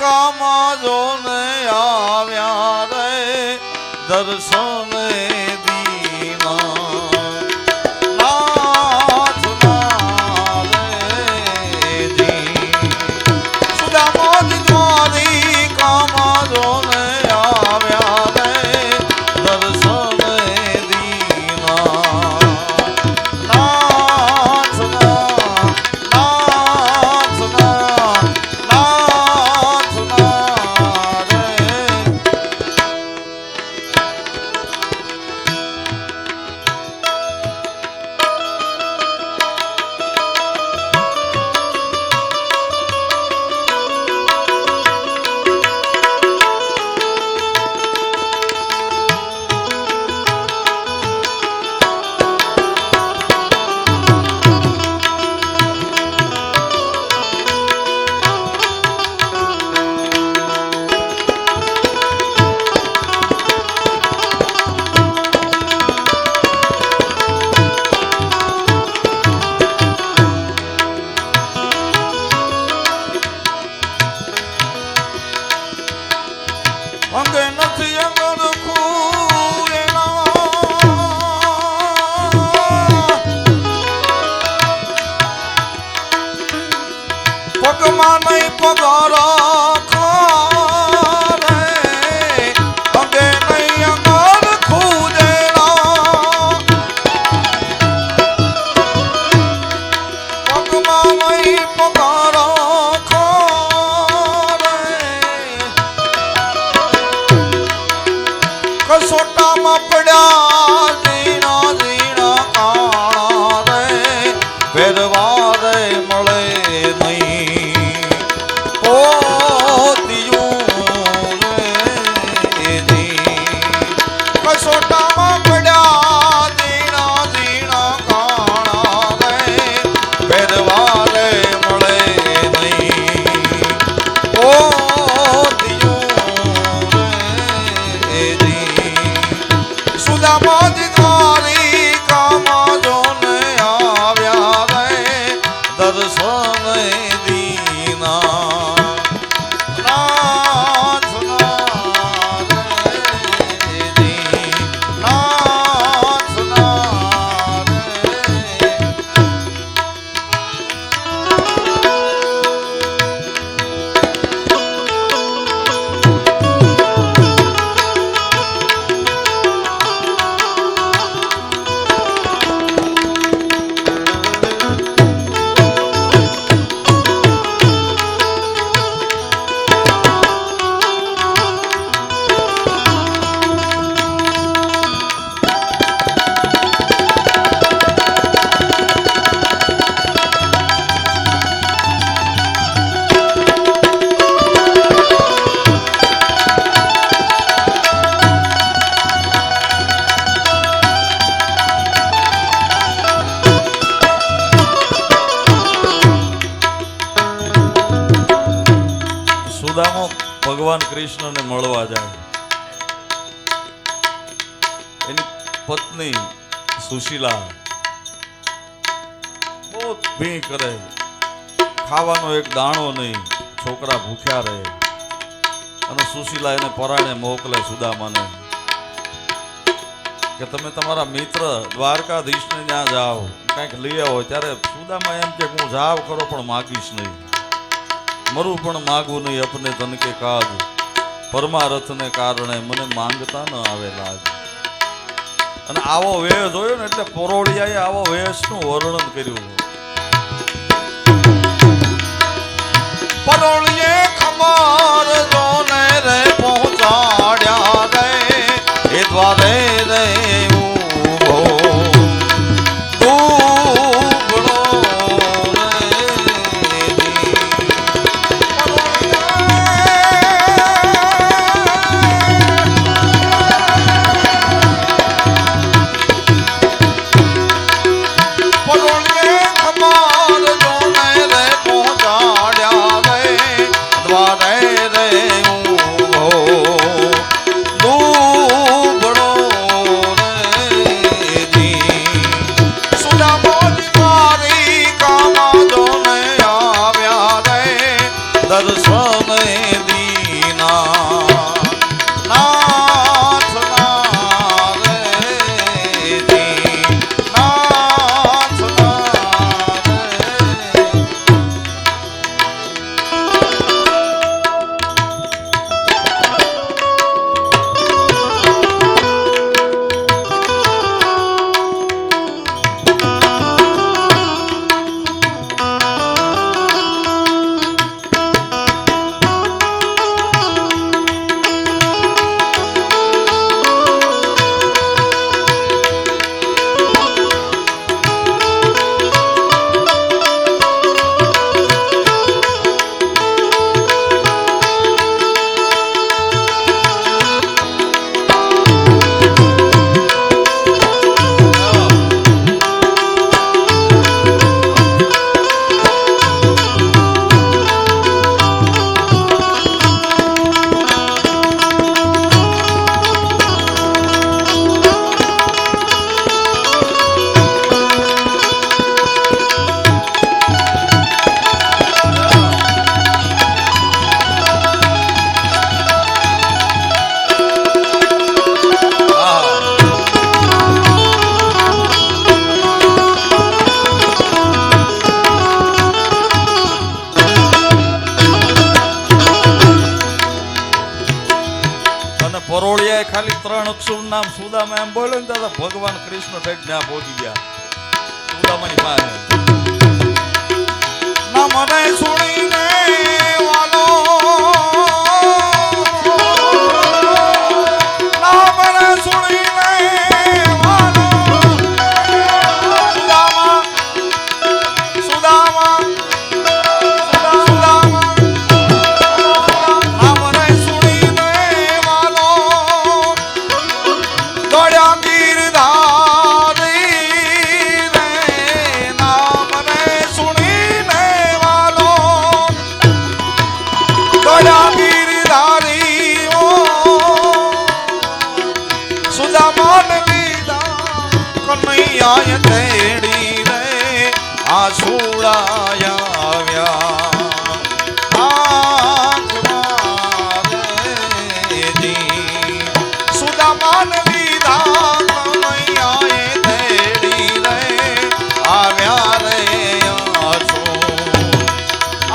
કામજો ને આવ્યા રે દર્શન પગમાં નહીં પગારો કસોટામાં પડ્યા ઝીણા ઝીણા કાણા રે ફેરવા રે મળે નહીં પોતિયું રે કસોટામાં પડ્યા ઝીણા ઝીણા કાણા રે ફેરવા રે મળે નહીં સુદામાજી દ્વારી કામજો ને આવ્યા રે દર્શન દીના સુદામો ભગવાન કૃષ્ણને મળવા જાય. એની પત્ની સુશીલા બહુ ભી કરે, ખાવાનો એક દાણો નહીં, છોકરા ભૂખ્યા રહે. અને સુશીલા એને પરાણે મોકલે સુદામાને કે તમે તમારા મિત્ર દ્વારકાધીશને ત્યાં જાઓ, કંઈક લઈ આવો. ત્યારે સુદામા એમ કે હું જાવ ખરો પણ માગીશ નહીં, મરું પણ માગવું નહીં. અપને તન કે કાજ પરમારથને કારણે મને માંગતા ન આવે લાજ. અને આવો વેશ જોયો ને એટલે પરોળિયાએ આવો વેશનું વર્ણન કર્યું. પરોળિયે ખબર જોને રે પહોંચાડ્યા રે એ દ્વારે રે રે જગ્યાએ ખાલી 3 અક્ષર નામ સુદામા એમ બોલ્યો ને દાદા ભગવાન કૃષ્ણ ઠેઠ ત્યાં પહોંચી ગયા સુદામાની પાસે. ના મને સુણીને વાલો ના મને સુણીને વાલો સુદામા સુદામા કનૈયા તેડી રે આસુડાયા આવ્યા સુદામાન લીધા કનૈયા તેડી રે આવ્યા રે આસુ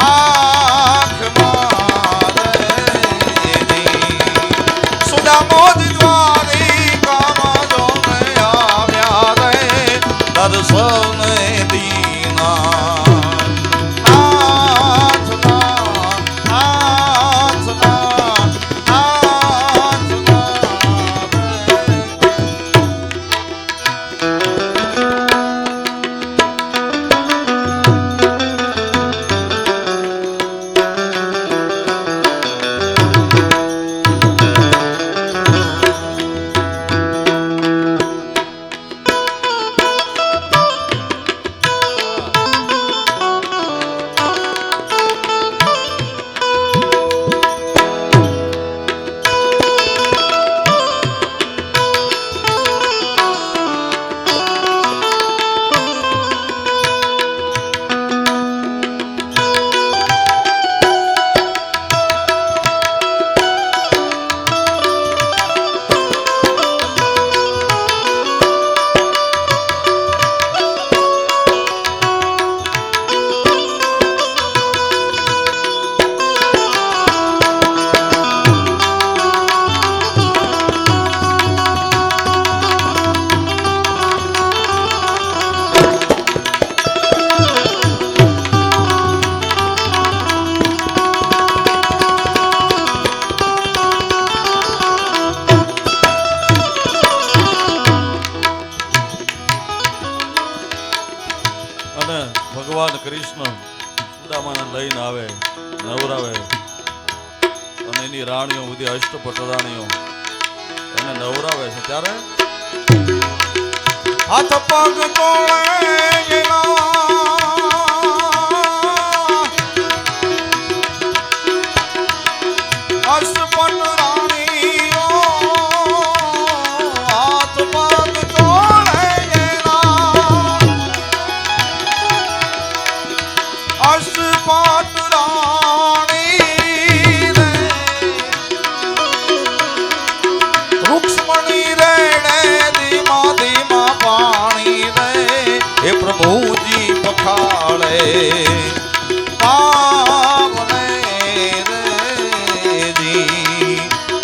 આંખ મારે સુદામો દર્શન દીના નાથના નાથના નાથના. ભગવાન કૃષ્ણ સુદામાને લઈને આવે નવરાવે અને એની રાણીઓ બધી અષ્ટપટ રાણીઓ એને નવરાવે છે ત્યારે હાથ પગ તોડે અષ્ટપટ રાણીઓ હાથ પગ તોડે અષ્ટપટ રાણી રે રૂક્ષ્મણી રેડે ધીમા ધીમા પાણી રે હે પ્રભુજી પખાળે પાવને રેજી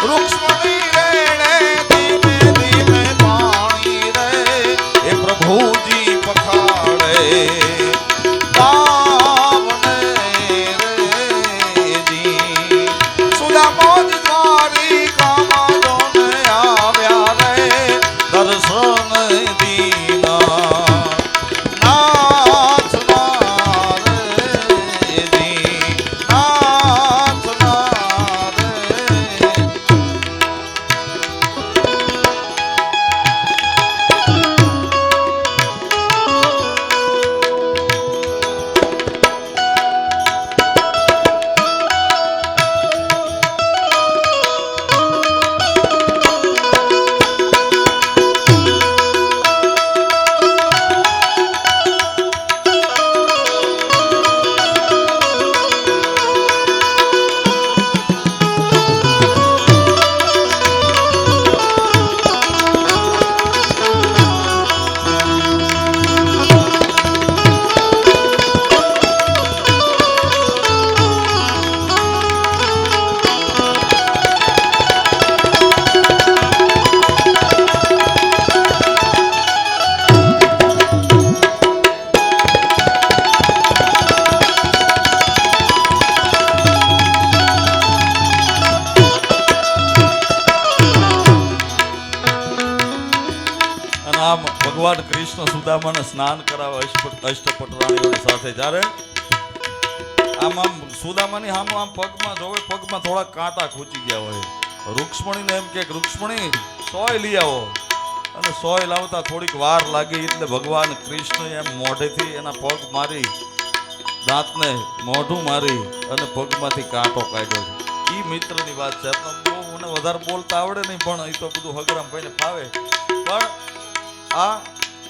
રૂક્ષ્મણી રેડે ધીમે ધીમે પાણી રે હે પ્રભુજી પખાળે દર્શન દીના નાથના સુદામાને સ્નાન કરાવે અષ્ટપટરાણીઓની સાથે. જ્યારે આમ સુદામાની સામે આમ પગમાં જોવે, પગમાં થોડા કાંટા ખૂંચી ગયા હોય. રૂક્ષ્મણીને એમ કે રૂક્ષ્મણી સોય લઈ આવો, અને સોય લાવતા થોડીક વાર લાગી એટલે ભગવાન કૃષ્ણએ એમ મોઢેથી એના પગ મારી, દાંતને મોઢું મારી અને પગમાંથી કાંટો કાઢ્યો. એ મિત્રની વાત છે. બહુ મને વધારે બોલતા આવડે નહીં, પણ એ તો બધું હગરામ ભાઈને ફાવે. પણ આ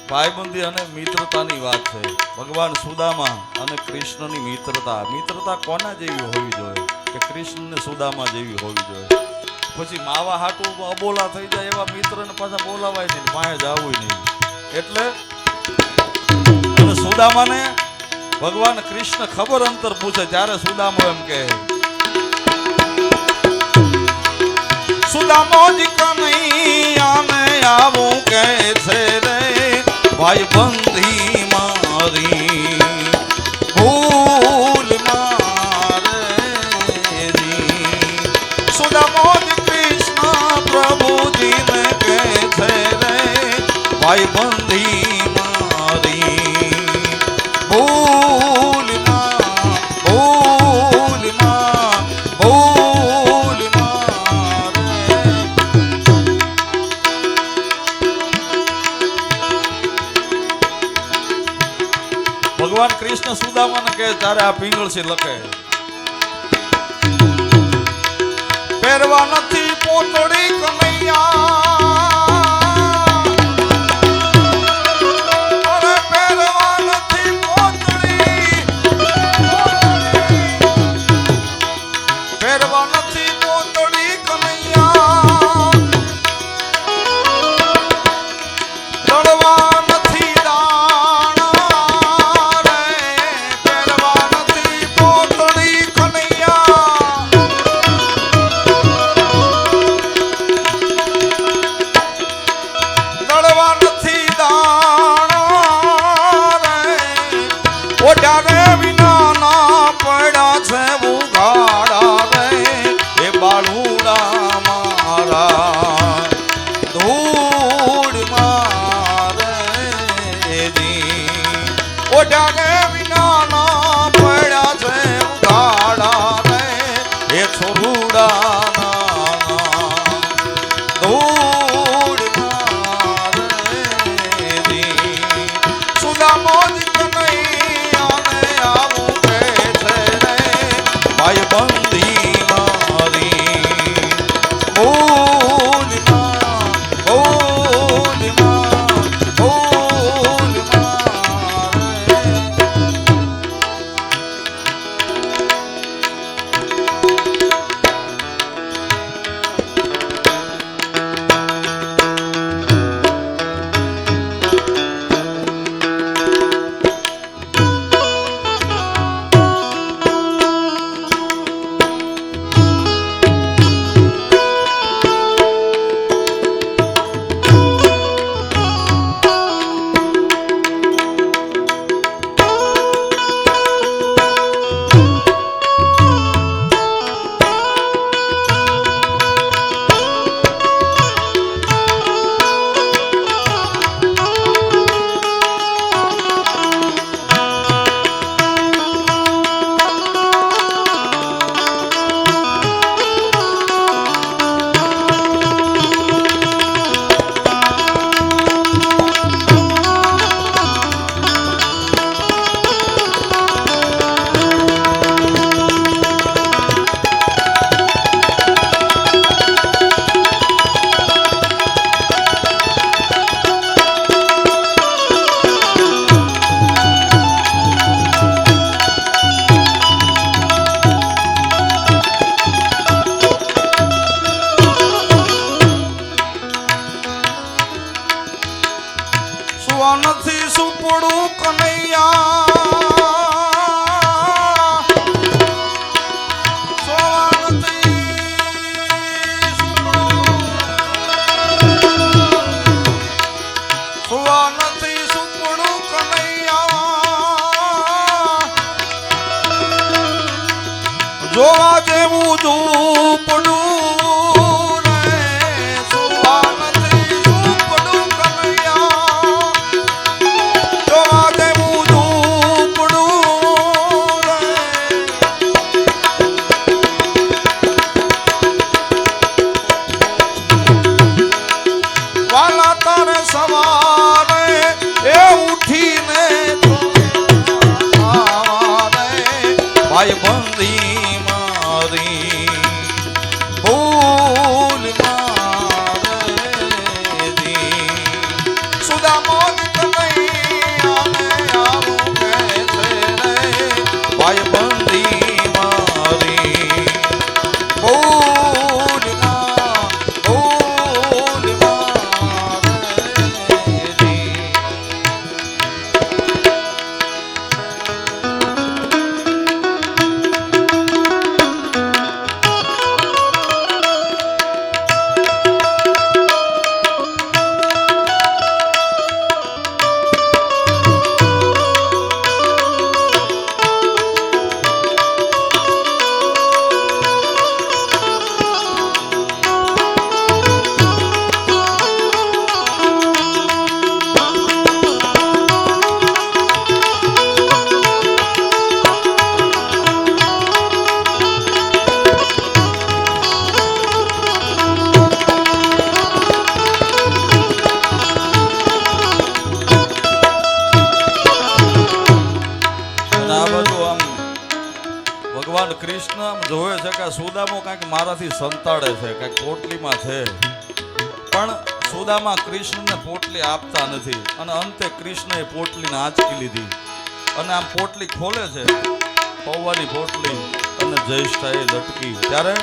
ભાઈબંધી અને મિત્રતાની વાત છે. ભગવાન સુદામા અને કૃષ્ણની મિત્રતા કોના જેવી હોવી જોઈએ કે કૃષ્ણને સુદામા જેવી હોવી જોઈએ. પછી માવા હાટું અબોલા થઈ જાય એવા મિત્રને પાછા બોલાવાય નહીં, પાસે જવું નહીં. એટલે અને સુદામાને ભગવાન કૃષ્ણ ખબર અંતર પૂછે ત્યારે સુદામો એમ કહે, સુદામોજી કનૈયાને આવું કહે છે રે ભાઈ બંધી મારી ભૂલ મારેની. સુદામોજી કૃષ્ણ પ્રભુજીને કહે છે રે ભાઈ બંધી મારી ભૂલ ભગવાન કૃષ્ણ સુદામાને કહે ત્યારે આ પિંગળસી લખે, પહેરવા નથી પોતળી કનૈયા, અરે પહેરવા નથી પોતળી, પહેરવા નથી પોતળી કનૈયા, લડવા નથી નથી સુપડું કનૈયા, સોવા નથી સુપડું કનૈયા, જોવા જેવું ઝૂપડું રે, સોવા નથી સુપડું કનૈયા, ભગવાન કૃષ્ણ આમ જોવે છે કે સુદામો કાંઈક મારાથી સંતાડે છે, કાંઈક પોટલીમાં છે, પણ સુદામા કૃષ્ણને પોટલી આપતા નથી અને અંતે કૃષ્ણએ પોટલીને આંચકી લીધી અને આમ પોટલી ખોલે છે, પૌવાની પોટલી, અને જ્યેષ્ઠાએ લટકી. ત્યારે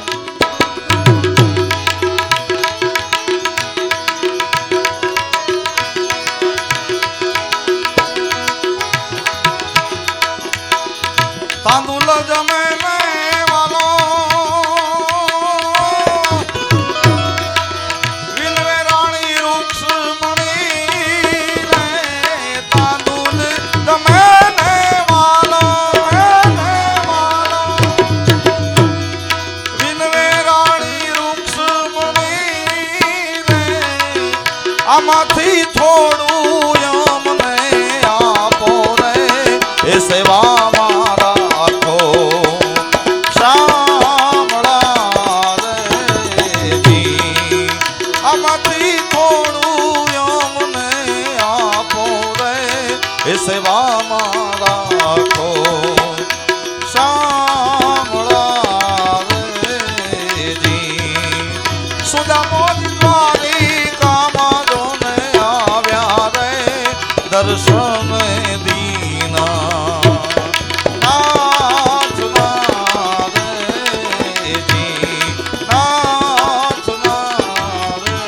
તાંદુલ જમે ને વાલો વિનવે રાણી રૂક્ષ્મણી ને તાંદુલ જમે ને વાલો વિનવે રાણી રૂક્ષ્મણી ને આમાંથી થોડું અમને આપો રે એ સેવામાં સેવામાં રાખો શામળા રેજી. સુદામો દ્વારિકામાં જોને આવ્યા રે દર્શન દીના નાથના રેજી, નાથના રે.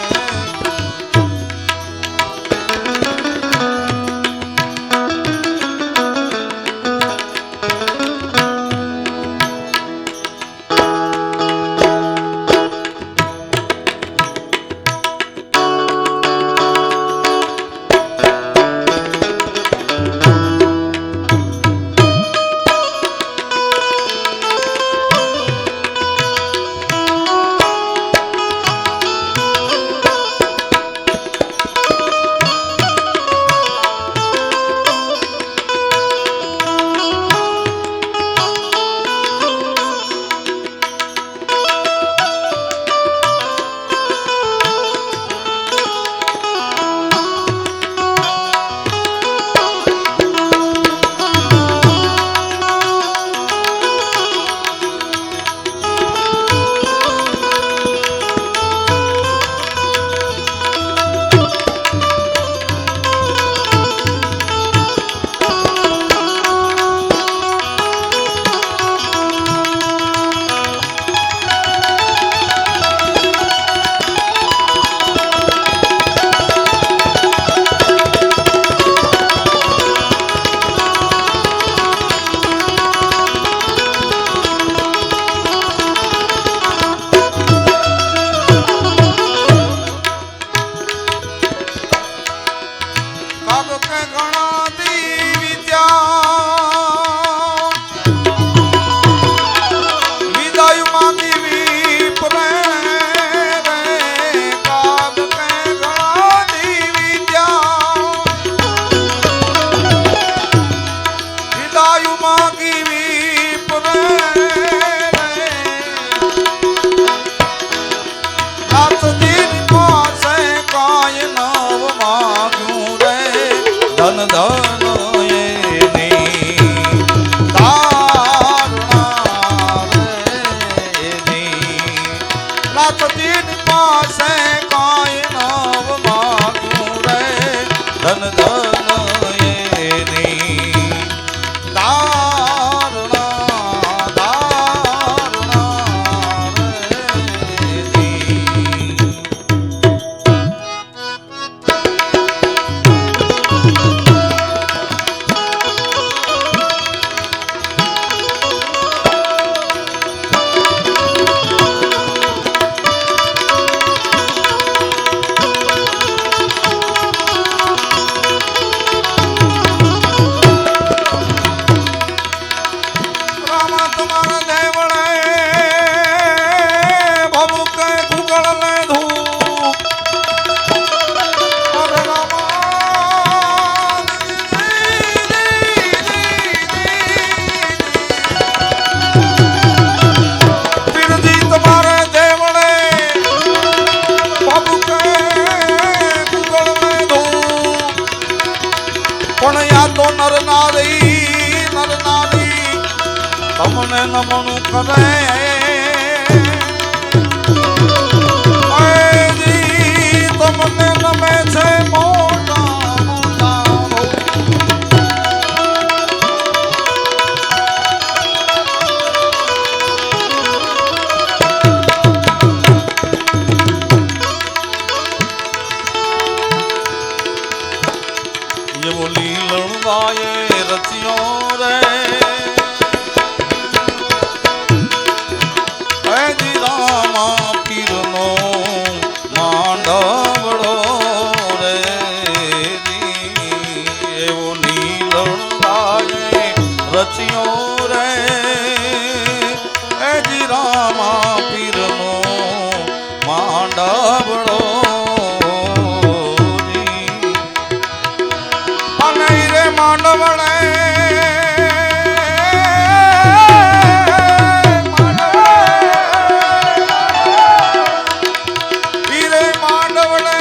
નમણું કરે તમને નમે છે મોટા મોટા એવો લીલણવાએ રચ્યો રે હજી રામા પીરનો માંડવડો રે એવો લીલણવાએ રચ્યો રે હજી રામા પીરનો માંડવડો માંડવડે હીરે માંડવડે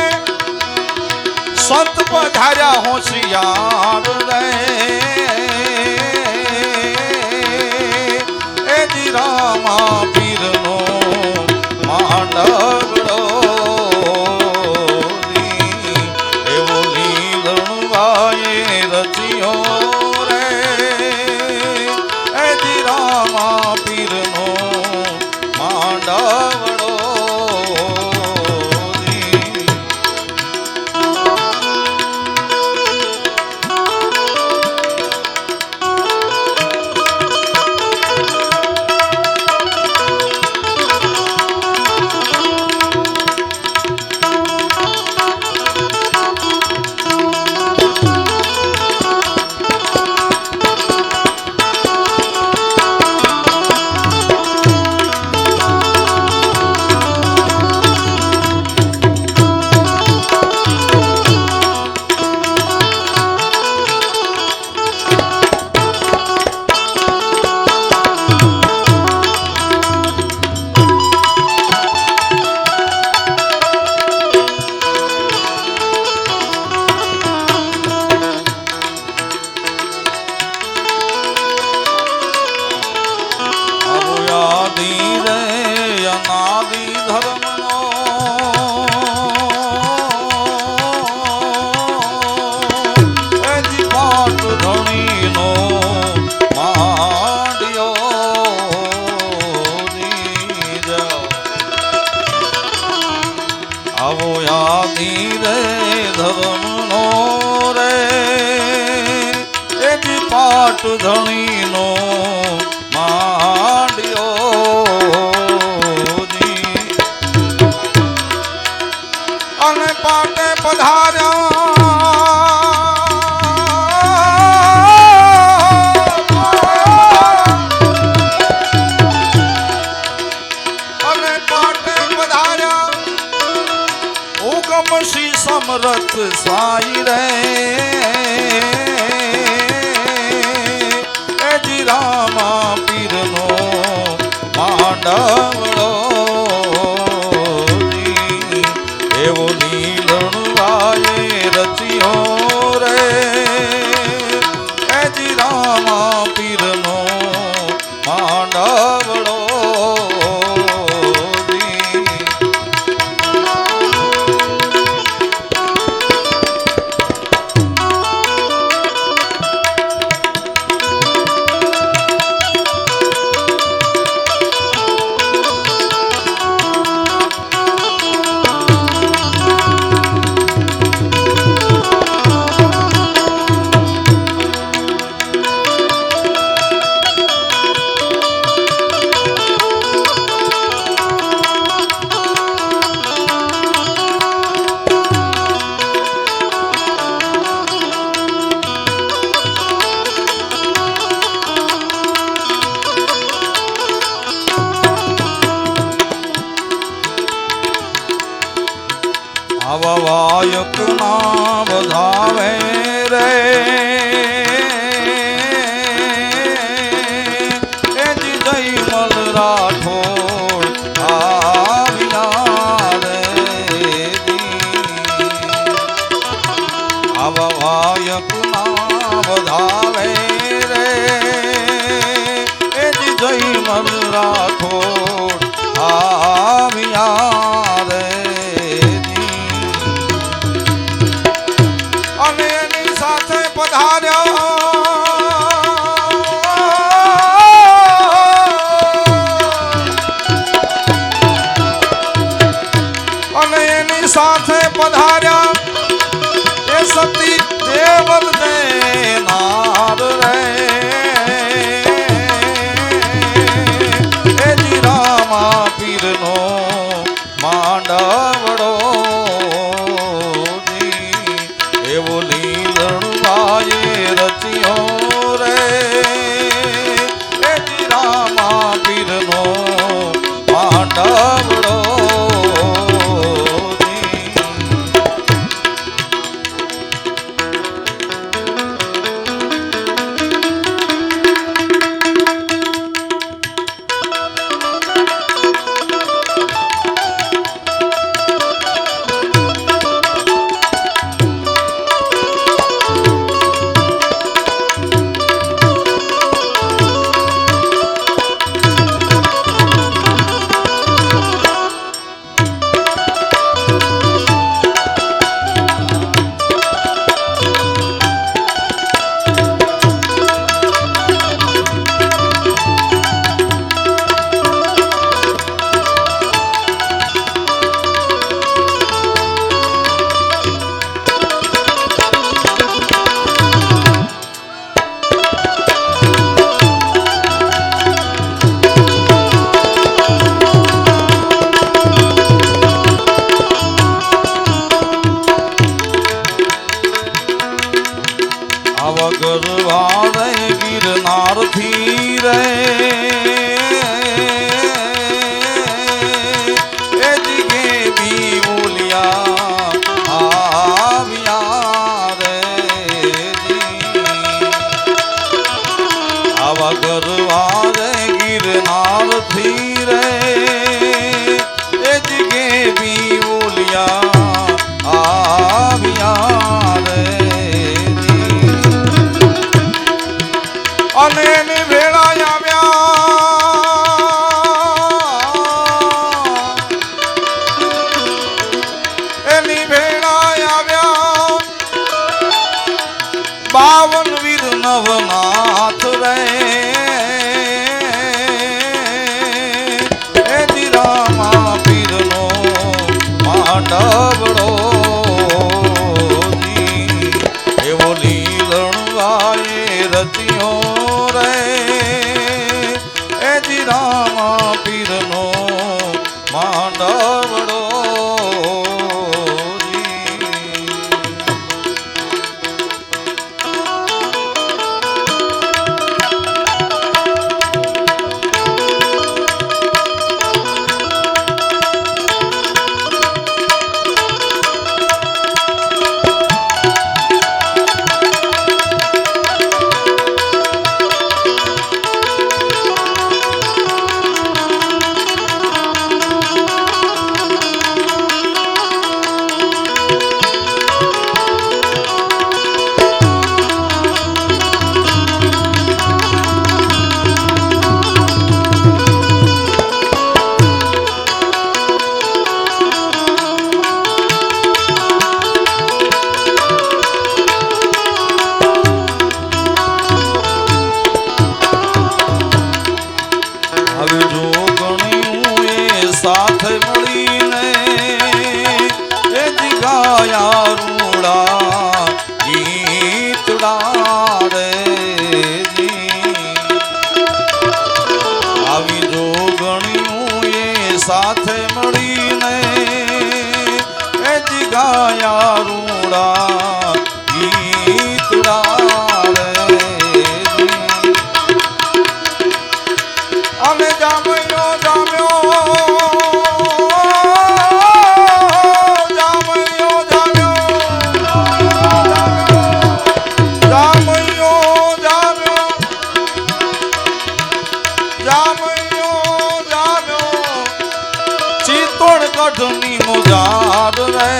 સંત પધાર્યા હોશિયાર રે એ જીરામા પીરનો માંડવડો એવો લીલણવાએ રચ્યો રે એ જીરામા પીરનો માંડવડો આવો યાદી રે ધર્મનો રે એક પાટ ધણીનો માંડ્યો અને પાટે પધાર્યા અને પાટે પધાર્યા ઉગમશી સમરથ સાઈ રે એ જીરામ રે ગિરનારથી રે એ જીગે બી બોલ્યા આવ્યા રે આવા ગરવા રે ગિરનારથી રે એ જીગે બી બોલ્યા આવ્યા રે અને એની વેળા આવ્યા એની વેળા આવ્યા 52 વીર નવનાથ રે એ જીરામા પીરનો માંડવડો એવો લીલણ વાયે રચ્યો રામા પીરનો માંડવડો સાથે મળીને એ જીગાયા રૂડા ગીતડા રે આવી જો ગણ્યું એ સાથે મળીને એ જીગાયા રૂડા ગીતડા રે અને જામ્યો કઢની મોજાર રે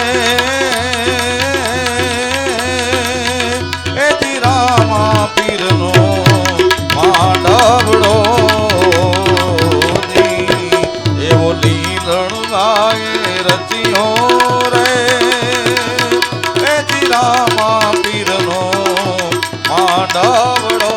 એ જીરામા પીરનો માંડવડો એવો લીલણ ગાયે રચ્યો રે એ જીરામા પીરનો માંડવડો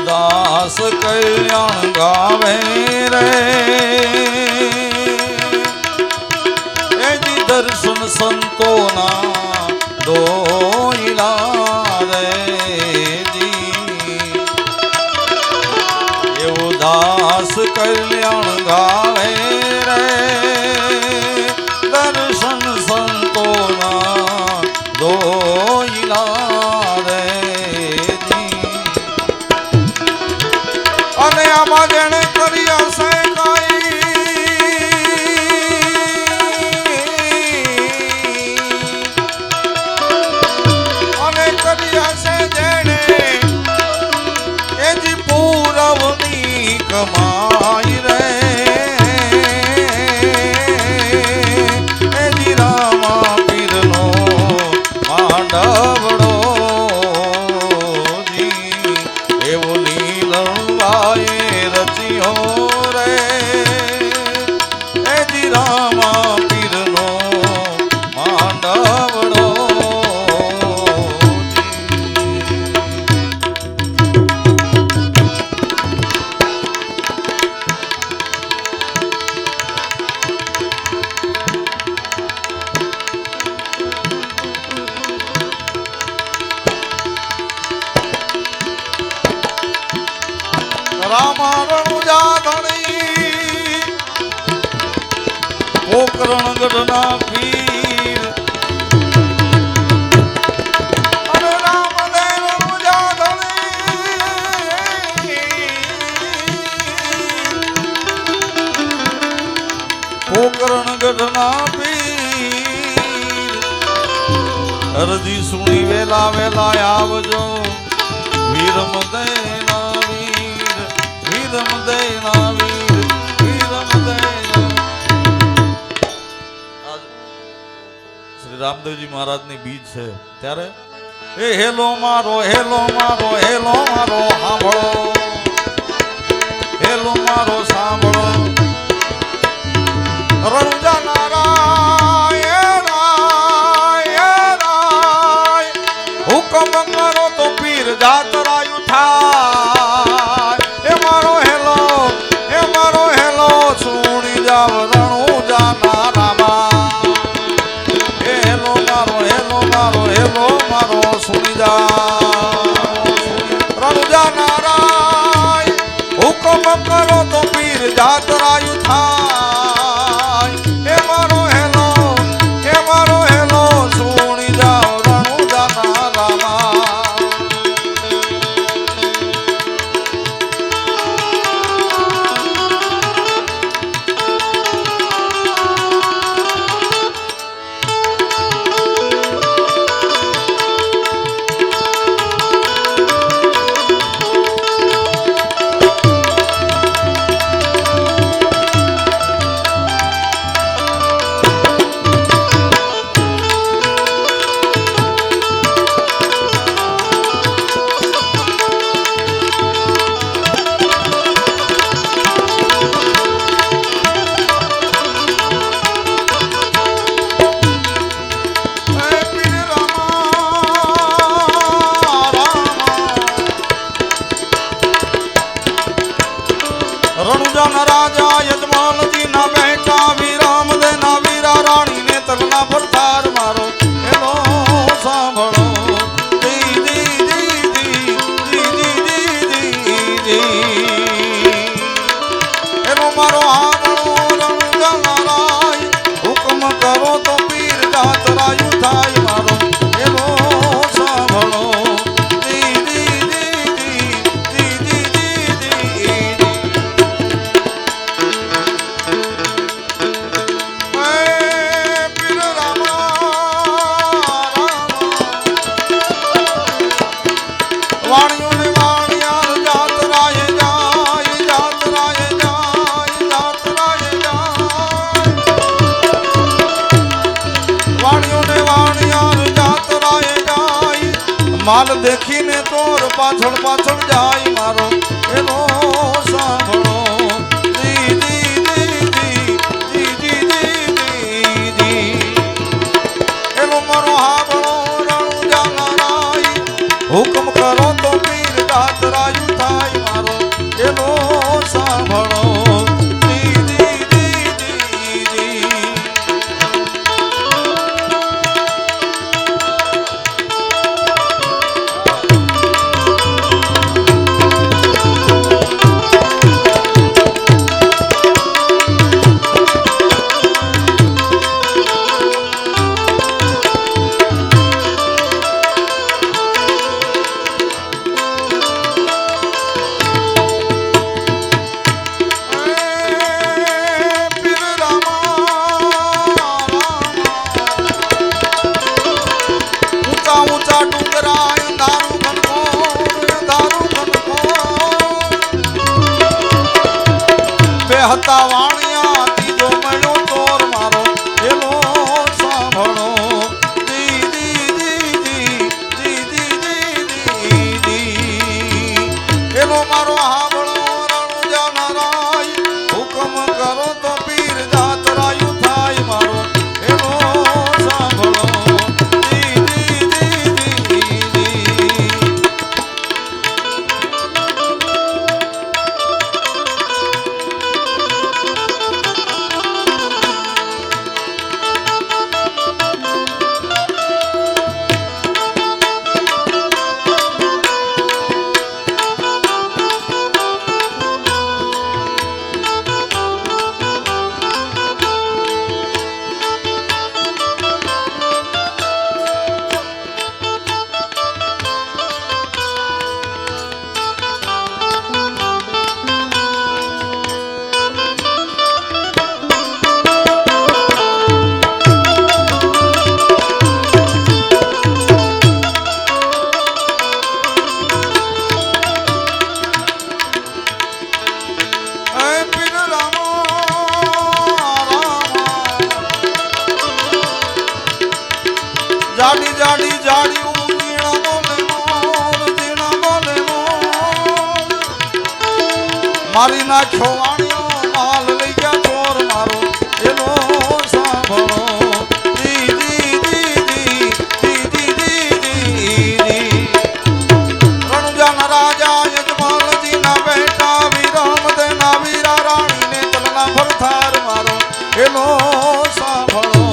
દાસ કલ્યાણ ગાવે રે એજી દર્શન સંતોના દોઈલા રે એવો દાસ કલ્યાણ ગાવે રે દર્શન સંતોના દોઈલા રે અને આમાં જેણે કરી હશે માય રે એ જીરામા પીરનો માંડવડો જી એવો નીલવાએ રચ્યો રે એ જીરામા પીરનો માંડવડો પોકરણ ગઢના પીર અને રામદેવ પોકરણ ગઢના પીર અરજી સુણી વેલા વેલા આવજો વીરમ દેના વીર વીરમ દેના વીર વીરમ દેના શ્રી રામદેવજી મહારાજની બીજ છે ત્યારે એ હેલો મારો હેલો મારો હેલો મારો સાંભળો હેલો મારો સાંભળો રણુજા નારાયણ હુકમ કરો તો પીર જાતરાયું થાય એ મારો હેલો સુણી જાવ રણુજા નારામાં હેલો મારો સુણી જા રણુજા નારાય હુકમ કરો તો પીર જાતરાયું થાય હે મારો હેલો સુણી જાઓ રણુજા નારામાં રણુજા રાજા યજમાનજી ના બેટા વિરામ દે ના વીરા રાણી ને તલના પરતાર મારો એનો સાંભળો જી જી જી જી જી જી જી જી એનો મારો આંગણો રણુજા નારાય હુકમ કરો તો પીર જાતરાયું થાય મારો એનો સાંભળો જી જી જી જી જી જી જી માલ દેખીને તોર પાછળ પાછળ જાય મારો એનો સાંભળો જી જી જી જી જી જી જી જી એનો મારો હાબળો રણુજા નારાય હુકમ કરો તો પીર જાતરાયું થાય મારો એનો સાંભળો જી જી જી જી જી હતા વાણિયા ત્રીજો મળ્યો ચોર મારો એનો સાંભળો દી દી દી દી દી દી દી એનો મારો હાંભળો રણુજા નારાય હુકમ કરો તો પીર જાતરાયું થાય મારો એનો સાંભળો દી દી દી દી દી જાડી જાડી જાડી ઝીણા બોલે મોર ઝીણા બોલે મોર મારી નાખ્યો વાણિયો માલ લઈ ગયા ચોર મારો એનો સાંભળો દી દી દી દી દી દી દી દી રણુજાના રાજા યજમાનજીના બેટા વીરામદેના વીરા રાણીને ચલના ભરથાર મારો એનો સાંભળો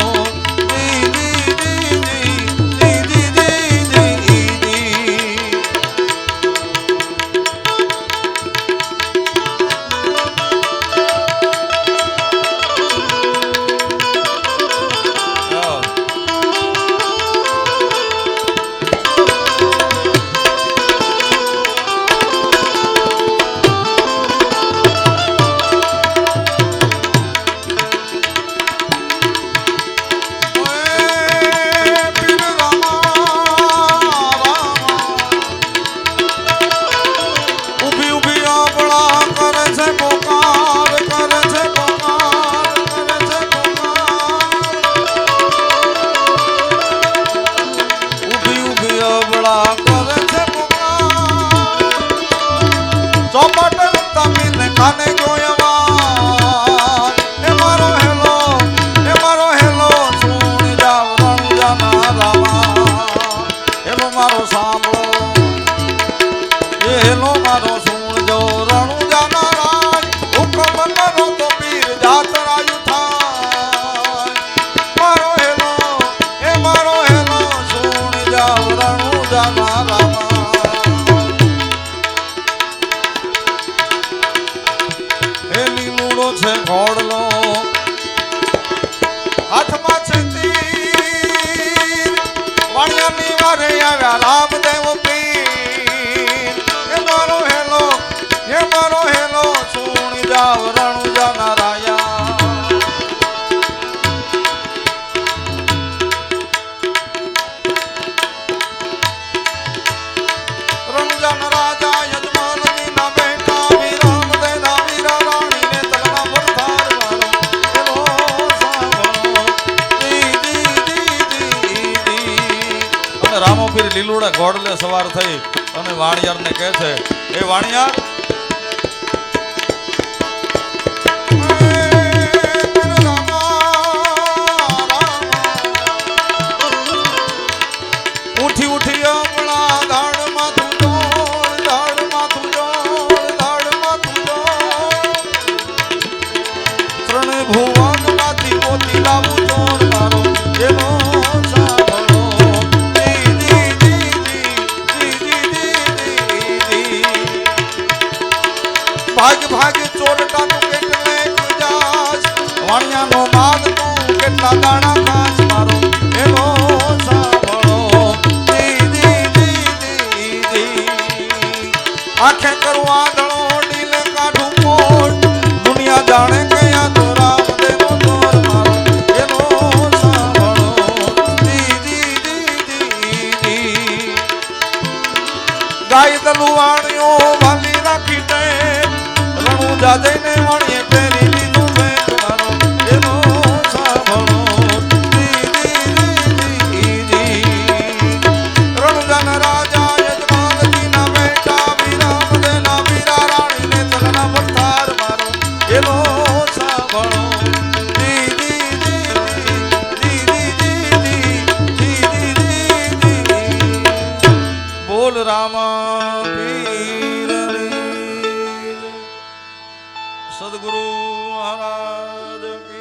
ખાને જોયવા એ મારો હેલો સુણ જાવ રણુજાના રામા હેલો મારો સાંભળો એ હેલો મારો સુણ જો રણુજાના રાય હુકમ કરો તો પીર જાતરાયું થાય મારો હેલો સુણ જાવ રણુજાના રામા છે ઘોડલો હાથમાં છે તીર વાણિયાની વારે આવ્યા રામદેવ પીર એ મારો હેલો સુણી જાવ રણુજાના રાયા રણુજાના રાજા યજમાનજીના બેટા વીરામદેના વીરા રાણી રામોપીર લીલુડા ઘોડલે સવાર થઈ અને વાણિયાર ને કહે છે એ વાણિયાર ઉઠી ઉઠી હમણાં ધાડમાં તું જોડ ધાડમાં તું જોડ ધાડમાં તું જોડ ત્રણે ભુવન માંથી મોતી લાવું ચોર મારો એનો ભાગ ભાગ ચોરટા તું કેટલે જાસ વાણિયાનો માગ તું કેટલા દાણા ખાસ મારો એનો સાંભળો દી દી દી દી દી આંખે કરું આંધળો ડીલ કાઢું કોટ દુનિયા જાણે કયા તો રામદેવનો ચોર મારો એનો સાંભળો દી દી દી દી દી ગાય દલુ વાણિયો ભાલી રાખી દે રણુજા જઈને વાણીએ ફેરી બોલ રામા પીરની સદગુરુ મહારાજ કી